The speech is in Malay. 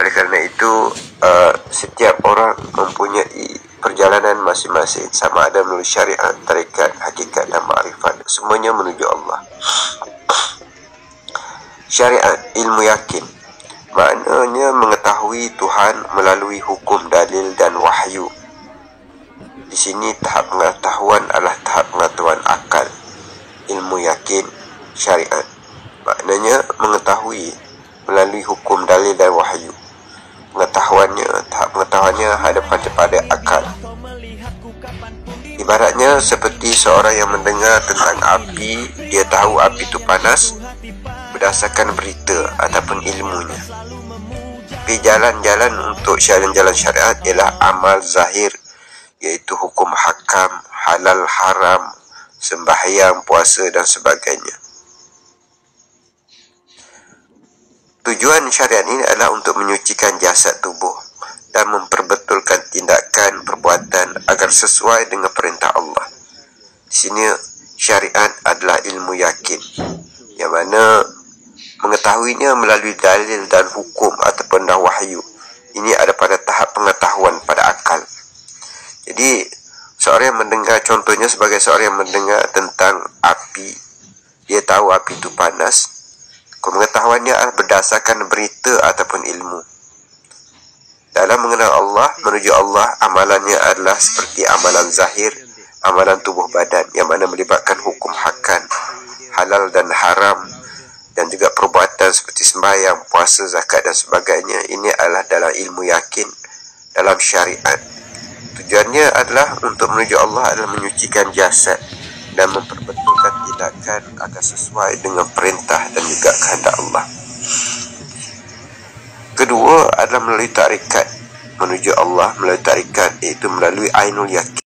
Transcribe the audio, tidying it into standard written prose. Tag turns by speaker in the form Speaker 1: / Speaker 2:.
Speaker 1: Oleh kerana itu, setiap orang mempunyai perjalanan masing-masing, sama ada melalui syariat, tarekat, hakikat dan ma'rifat. Semuanya menuju Allah. Syariat, ilmu yakin, maknanya mengetahui Tuhan melalui hukum, dalil dan wahyu. Di sini tahap pengetahuan adalah tahap pengetahuan akal. Ilmu yakin, syariat, maknanya mengetahui melalui hukum, dalil dan wahyu. Tahap pengetahuannya hadapan kepada akal. Ibaratnya seperti seorang yang mendengar tentang api, dia tahu api itu panas berdasarkan berita ataupun ilmunya. Tapi jalan-jalan untuk jalan-jalan syariat ialah amal zahir, iaitu hukum hakam, halal haram, sembahyang, puasa dan sebagainya. Tujuan syariat ini adalah untuk menyucikan jasad tubuh dan memperbetulkan tindakan perbuatan agar sesuai dengan perintah Allah. Di sini syariat adalah ilmu yakin, yang mana mengetahuinya melalui dalil dan hukum ataupun dah wahyu. Ini ada pada tahap pengetahuan pada akal. Jadi seorang yang mendengar, contohnya sebagai seorang yang mendengar tentang api, dia tahu api itu panas. Pengetahuannya adalah berdasarkan berita ataupun ilmu. Dalam mengenal Allah, menuju Allah, amalannya adalah seperti amalan zahir, amalan tubuh badan, yang mana melibatkan hukum hakam, halal dan haram, dan juga perbuatan seperti sembahyang, puasa, zakat dan sebagainya. Ini adalah dalam ilmu yakin, dalam syariat. Tujuannya adalah untuk menuju Allah adalah menyucikan jasad dan memperbetulkan tindakan agar sesuai dengan perintah dan juga kehendak Allah. Kedua adalah melalui tarekat menuju Allah, melalui tarekat, iaitu melalui ainul yakin.